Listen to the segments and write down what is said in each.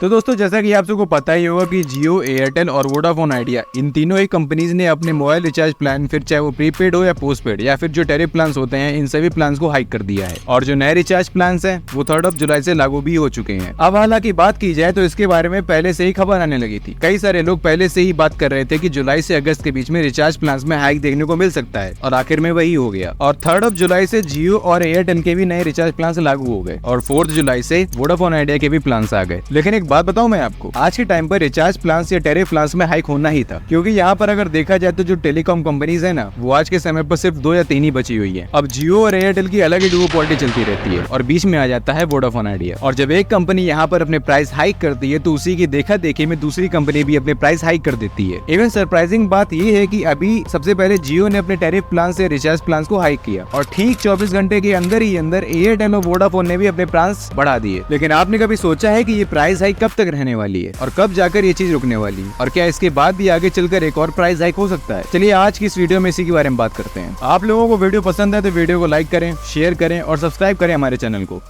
तो दोस्तों जैसा कि आप सबको पता ही होगा कि जियो, एयरटेल और वोडाफोन आइडिया इन तीनों ही कंपनीज ने अपने मोबाइल रिचार्ज प्लान, फिर चाहे वो प्रीपेड हो या पोस्टपेड या फिर जो टैरिफ प्लान होते हैं, इन सभी प्लान को हाइक कर दिया है। और जो नए रिचार्ज प्लान हैं वो 3 जुलाई से लागू भी हो चुके हैं। अब हालांकि बात की जाए तो इसके बारे में पहले से ही खबर आने लगी थी। कई सारे लोग पहले से ही बात कर रहे थे कि जुलाई से अगस्त के बीच में रिचार्ज प्लान में हाइक देखने को मिल सकता है, और आखिर में वही हो गया। और 3 जुलाई से जियो और एयरटेल के भी नए रिचार्ज प्लान लागू हो गए, और 4 जुलाई से वोडाफोन आइडिया के भी प्लान आ गए। लेकिन एक बात बताऊं मैं आपको, आज के टाइम पर रिचार्ज प्लान या टैरिफ प्लान में हाइक होना ही था, क्योंकि यहाँ पर अगर देखा जाए तो जो टेलीकॉम कंपनीज है ना, वो आज के समय पर सिर्फ 2 या 3 ही बची हुई है। अब जियो और एयरटेल की अलग ही डुओपोलिटी चलती रहती है, और बीच में आ जाता है वोडाफोन आइडिया। और जब एक कंपनी यहाँ पर अपने प्राइस हाइक करती है तो उसी की देखा देखी में दूसरी कंपनी भी अपने प्राइस हाइक कर देती है। इवन सरप्राइजिंग बात ये है कि अभी सबसे पहले जियो ने अपने टैरिफ प्लान से रिचार्ज प्लान को हाइक किया, और ठीक 24 घंटे के अंदर ही अंदर एयरटेल और वोडाफोन ने भी अपने प्राइस बढ़ा दिए। लेकिन आपने कभी सोचा है कि ये प्राइस हाइक कब तक रहने वाली है और कब जाकर ये चीज रुकने वाली है, और क्या इसके बाद भी आगे चलकर एक और प्राइस हाइक हो सकता है? चलिए आज की इस वीडियो में इसी के बारे में बात करते हैं। आप लोगों को वीडियो पसंद है तो वीडियो को लाइक करें, शेयर करें और सब्सक्राइब करें हमारे चैनल को।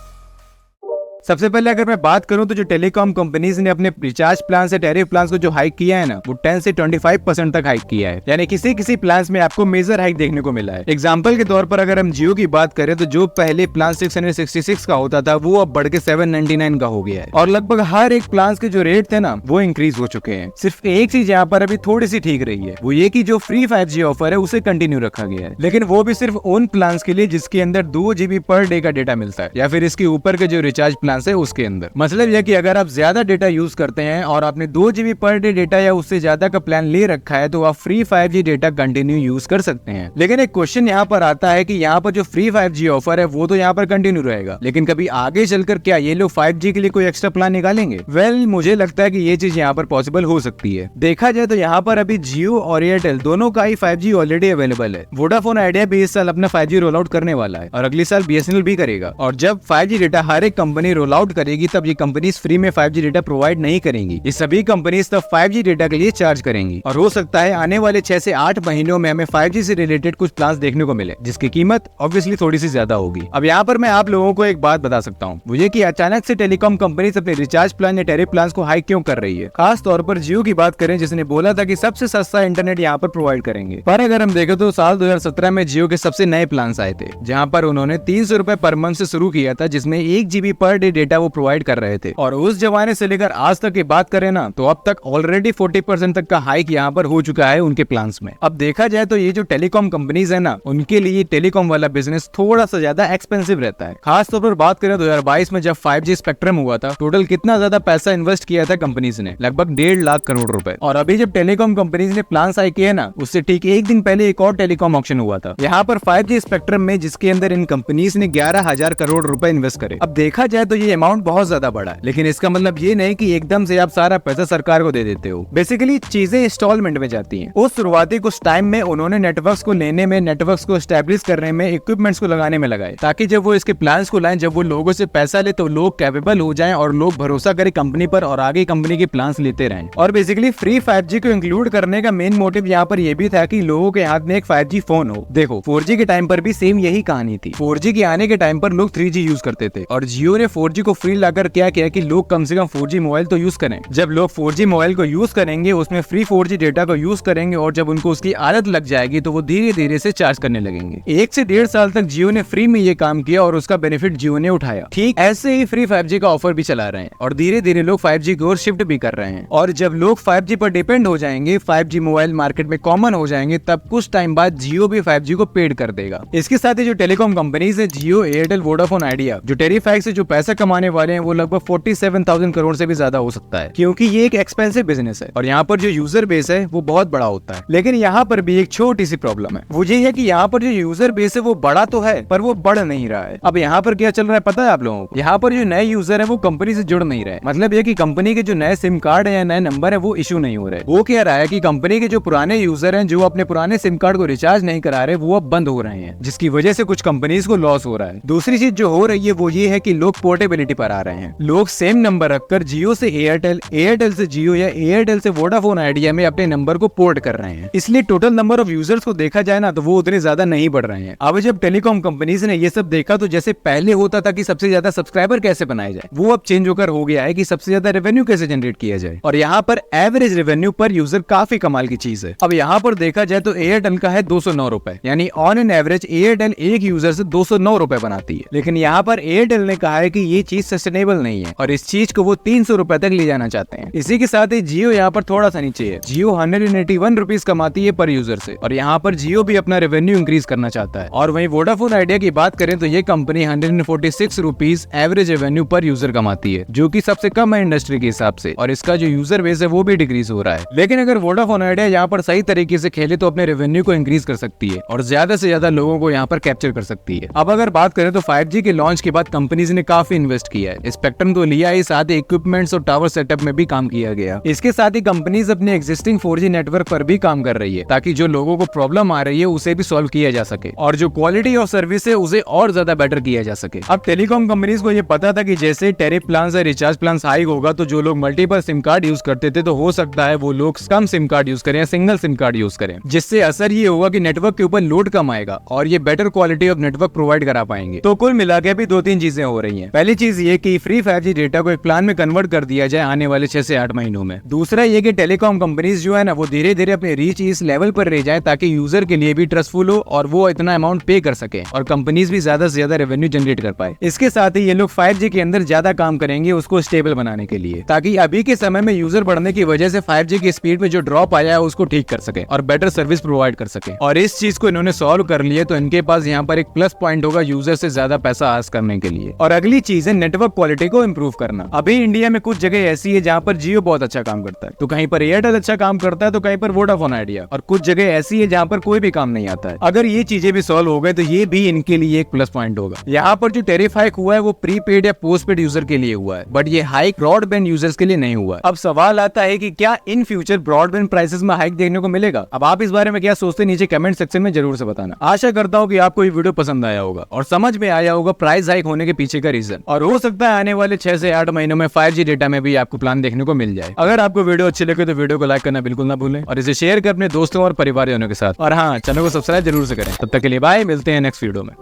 सबसे पहले अगर मैं बात करूं तो जो टेलीकॉम कंपनीज ने अपने रिचार्ज प्लान से टैरिफ प्लान को जो हाइक किया है ना, वो 10 से 25% तक हाइक किया है। यानी किसी प्लान में आपको मेजर हाइक देखने को मिला है। एग्जांपल के तौर पर अगर हम जियो की बात करें तो जो पहले प्लान 666 का होता था वो अब बढ़ के 799 का हो गया है, और लगभग हर एक प्लान के जो रेट थे ना वो इंक्रीज हो चुके हैं। सिर्फ एक चीज यहाँ पर अभी थोड़ी सी ठीक रही है, वो ये कि जो फ्री 5G ऑफर है उसे कंटिन्यू रखा गया है, लेकिन वो भी सिर्फ उन प्लान के लिए जिसके अंदर 2 GB पर डे का डेटा मिलता है, या फिर इसके ऊपर के जो रिचार्ज प्लान है उसके अंदर। मतलब यह कि अगर आप ज्यादा डेटा यूज करते हैं और आपने 2 GB पर डे डेटा या उससे ज्यादा का प्लान ले रखा है तो आप free 5G data continue use कर सकते हैं। लेकिन एक क्वेश्चन यहाँ पर आता है कि यहाँ पर जो फ्री 5G ऑफर है वो तो यहाँ पर कंटिन्यू रहेगा, लेकिन कभी आगे चलकर क्या ये लोग 5G के लिए कोई एक्स्ट्रा प्लान निकालेंगे? वेल, मुझे लगता है कि ये चीज यहाँ पर पॉसिबल हो सकती है। देखा जाए तो यहाँ पर अभी जियो और एयरटेल दोनों का ही 5G ऑलरेडी अवेलेबल है। वोडाफोन आइडिया भी इस साल अपना 5G रोल आउट करने वाला है, और अगले साल BSNL भी करेगा। और जब 5G डेटा हर एक कंपनी रोल आउट करेगी तब ये कंपनीज फ्री में 5G डेटा प्रोवाइड नहीं करेंगी। ये सभी कंपनीज तब 5G डेटा के लिए चार्ज करेंगी, और हो सकता है आने वाले 6 से 8 महीनों में हमें 5G से रिलेटेड कुछ प्लान देखने को मिले, जिसकी कीमत ऑब्वियसली थोड़ी सी ज्यादा होगी। अब यहाँ पर मैं आप लोगों को एक बात बता सकता हूँ, वो ये कि अचानक से टेलीकॉम कंपनीज अपने रिचार्ज प्लान या टैरिफ प्लान को हाइक क्यों कर रही है। खास तौर पर जियो की बात करें, जिसने बोला था कि सबसे सस्ता इंटरनेट यहाँ पर प्रोवाइड करेंगे। पर अगर हम देखें तो साल 2017 में जियो के सबसे नए प्लान आए थे, जहाँ पर उन्होंने 300 रुपए पर मंथ से शुरू किया था, जिसमें 1 GB पर डे डेटा वो प्रोवाइड कर रहे थे। और उस जमाने से लेकर आज तक की बात करें ना, तो अब तक ऑलरेडी 40% तक का हाइक यहाँ पर हो चुका है उनके प्लान्स में। अब देखा जाए तो ये जो टेलीकॉम कंपनीज है ना, उनके लिए टेलीकॉम वाला बिजनेस थोड़ा सा ज्यादा एक्सपेंसिव रहता है। खास तौर पर बात करें 2022 में जब 5G स्पेक्ट्रम हुआ था, टोटल कितना ज्यादा पैसा इन्वेस्ट किया था कंपनीज ने, लगभग 1.5 लाख करोड़ रुपए। और अभी जब टेलीकॉम कंपनीज ने प्लान हाइक किए ना, उससे ठीक एक दिन पहले एक और टेलीकॉम ऑक्शन हुआ था यहाँ पर 5G स्पेक्ट्रम में, जिसके अंदर इन कंपनीज ने 11,000 करोड़ रुपए इन्वेस्ट करे। अब देखा जाए तो ये अमाउंट बहुत ज्यादा बड़ा है, लेकिन इसका मतलब ये नहीं कि एकदम से आप सारा पैसा सरकार को दे देते हो। बेसिकली चीजें इंस्टॉलमेंट में जाती हैं। उस शुरुआती कुछ टाइम में उन्होंने नेटवर्क्स को लेने में, नेटवर्क्स को एस्टैब्लिश करने में, इक्विपमेंट्स को लगाने में लगाए, ताकि जब वो इसके प्लान्स को लाएं, जब वो लोगों से पैसा ले तो लोग कैपेबल हो जाएं और लोग भरोसा करें कंपनी पर और आगे कंपनी के प्लान्स लेते रहें। और बेसिकली फ्री 5G को इंक्लूड करने का मेन मोटिव यहाँ पर यह भी था कि लोगों के हाथ में एक 5G फोन हो। देखो 4G के टाइम पर भी सेम यही कहानी थी। 4G के आने के टाइम पर लोग 3G यूज करते थे, और जियो ने 4G को फ्री लाकर क्या किया कि लोग कम से कम 4G मोबाइल तो यूज करें। जब लोग 4G मोबाइल को यूज करेंगे, उसमें फ्री 4G डेटा को यूज करेंगे, और जब उनको उसकी आदत लग जाएगी तो वो धीरे धीरे से चार्ज करने लगेंगे। 1 से 1.5 साल तक जियो ने फ्री में ये काम किया, और उसका बेनिफिट जियो ने उठाया। ठीक ऐसे ही फ्री 5G का ऑफर भी चला रहे हैं, और धीरे धीरे लोग 5G की ओर शिफ्ट भी कर रहे हैं। और जब लोग 5G पर डिपेंड हो जाएंगे, 5G मोबाइल मार्केट में कॉमन हो जाएंगे, तब कुछ टाइम बाद जियो भी 5G को पेड कर देगा। इसके साथ ही जो टेलीकॉम कंपनीज है, जियो, एयरटेल, वोडाफोन आइडिया, जो टैरिफ हाइक से जो पैसा कमाने वाले हैं, वो लगभग 47,000 करोड़ से भी ज्यादा हो सकता है, क्योंकि ये एक एक्सपेंसिव बिजनेस है, और यहाँ पर जो यूजर बेस है वो बहुत बड़ा होता है। लेकिन यहाँ पर भी एक छोटी सी प्रॉब्लम है, वो ये है कि यहाँ पर जो यूजर बेस है वो बड़ा तो है, पर वो बढ़ नहीं रहा है। अब यहाँ पर क्या चल रहा है पता है आप लोगों को? यहाँ पर जो नए यूजर है वो कंपनी से जुड़ नहीं रहे। मतलब ये कि कंपनी के जो नए सिम कार्ड है या नए नंबर है वो इशू नहीं हो रहे। वो कह रहा है कि कंपनी के जो पुराने यूजर हैं, जो अपने पुराने सिम कार्ड को रिचार्ज नहीं करा रहे, वो अब बंद हो रहे हैं, जिसकी वजह से कुछ कंपनीज को लॉस हो रहा है। दूसरी चीज जो हो रही है वो ये है कि लोग पोर्टेबिलिटी पोर्टेबिलिटी पर आ रहे हैं। लोग सेम नंबर रखकर जियो से एयरटेल, एयरटेल से जियो या एयरटेल से वोडाफोन आइडिया में अपने नंबर को पोर्ट कर रहे हैं। इसलिए टोटल नंबर ऑफ यूजर्स को देखा जाए ना तो वो उतने ज्यादा नहीं बढ़ रहे हैं। अब जब टेलीकॉम कंपनीज ने ये सब देखा तो जैसे पहले होता था कि सबसे ज्यादा सब्सक्राइबर कैसे बनाए जाए, वो अब चेंज होकर हो गया है कि सबसे ज्यादा रेवेन्यू कैसे जनरेट किया जाए। और यहाँ पर एवरेज रेवेन्यू पर यूजर काफी कमाल की चीज है। अब यहाँ पर देखा जाए तो एयरटेल का है 209 रुपए, यानी ऑन एन एवरेज एयरटेल एक यूजर से 209 रुपए बनाती है। लेकिन यहाँ पर एयरटेल ने कहा है कि ये चीज सस्टेनेबल नहीं है और इस चीज को वो 300 रुपए तक ले जाना चाहते हैं। इसी के साथ ही जियो यहाँ पर थोड़ा सा नीचे है। जियो 181 रुपीज कमाती है पर यूजर से और यहाँ पर जियो भी अपना रेवेन्यू इंक्रीज करना चाहता है। और वहीं वोडाफोन आइडिया की बात करें तो ये कंपनी 146 रुपीज एवरेज रेवेन्यू पर यूजर कमाती है, जो कि सबसे कम है इंडस्ट्री के हिसाब से, और इसका जो यूजर बेस है वो भी डिक्रीज हो रहा है। लेकिन अगर वोडाफोन आइडिया यहाँ पर सही तरीके से खेले तो अपने रेवेन्यू को इंक्रीज कर सकती है और ज्यादा से ज्यादा लोगों को यहाँ पर कैप्चर कर सकती है। अब अगर बात करें तो 5G के लॉन्च के बाद कंपनीज ने काफी इन्वेस्ट किया है। स्पेक्ट्रम तो लिया ही, साथ ही इक्विपमेंट्स और टावर सेटअप में भी काम किया गया। इसके साथ ही कंपनीज अपने एग्जिस्टिंग 4G नेटवर्क पर भी काम कर रही है ताकि जो लोगों को प्रॉब्लम आ रही है उसे भी सॉल्व किया जा सके और जो क्वालिटी ऑफ सर्विस है उसे और ज्यादा बेटर किया जा सके। अब टेलीकॉम कंपनीज को ये पता था कि जैसे टैरिफ प्लान या रिचार्ज प्लान हाई होगा तो जो लोग मल्टीपल सिम कार्ड यूज करते थे तो हो सकता है वो लोग कम सिम कार्ड यूज करें या सिंगल सिम कार्ड यूज करें, जिससे असर ये होगा कि नेटवर्क के ऊपर लोड कम आएगा और ये better quality of network provide करा पाएंगे। तो कुल मिला के भी 2-3 चीजें हो रही हैं। पहली चीज ये कि फ्री 5G डेटा को एक प्लान में कन्वर्ट कर दिया जाए आने वाले 6 से 8 महीनों में। दूसरा ये कि टेलीकॉम कंपनीज जो है ना वो धीरे धीरे अपने रीच इस लेवल पर ले जाए ताकि यूजर के लिए भी ट्रस्टफुल हो और वो इतना अमाउंट पे कर सके और कंपनीज भी ज्यादा से ज्यादा रेवेन्यू जनरेट कर पाए। इसके साथ ही ये लोग 5G के अंदर ज्यादा काम करेंगे उसको स्टेबल बनाने के लिए, ताकि अभी के समय में यूजर बढ़ने की वजह से 5G की स्पीड में जो ड्रॉप आया है उसको ठीक कर सके और बेटर सर्विस प्रोवाइड कर सके। और इस चीज को इन्होंने सॉल्व कर लिया तो इनके पास यहाँ पर एक प्लस पॉइंट होगा यूजर से ज्यादा पैसा आस करने के लिए। और अगली चीज है नेटवर्क क्वालिटी को इम्प्रूव करना। अभी इंडिया में कुछ जगह ऐसी है जहाँ पर जियो बहुत अच्छा काम करता है, तो कहीं पर एयरटेल अच्छा काम करता है, तो कहीं पर वोडाफोन आइडिया, और कुछ जगह ऐसी है जहाँ पर कोई भी काम नहीं आता है। अगर ये चीजें भी सॉल्व हो गए तो ये भी इनके लिए एक प्लस पॉइंट होगा। यहाँ पर जो टैरिफ हाइक हुआ है वो प्रीपेड या पोस्टपेड यूजर के लिए हुआ है, बट ये हाइक ब्रॉडबैंड यूजर्स के लिए नहीं हुआ है। अब सवाल आता है कि क्या इन फ्यूचर ब्रॉडबैंड प्राइसेस में हाइक देखने को मिलेगा? अब आप इस बारे में क्या सोचते हैं नीचे कमेंट सेक्शन में जरूर से बताना। आशा करता हूँ कि आपको ये वीडियो पसंद आया होगा और समझ में आया होगा प्राइस हाइक होने के पीछे का रीजन, और हो सकता है आने वाले 6 से 8 महीनों में 5G डेटा में भी आपको प्लान देखने को मिल जाए। अगर आपको वीडियो अच्छी लगे तो वीडियो को लाइक करना बिल्कुल ना भूलें और इसे शेयर कर अपने दोस्तों और परिवारजनों के साथ, और हाँ, चैनल को सब्सक्राइब जरूर से करें। तब तक के लिए बाय, मिलते हैं नेक्स्ट वीडियो में।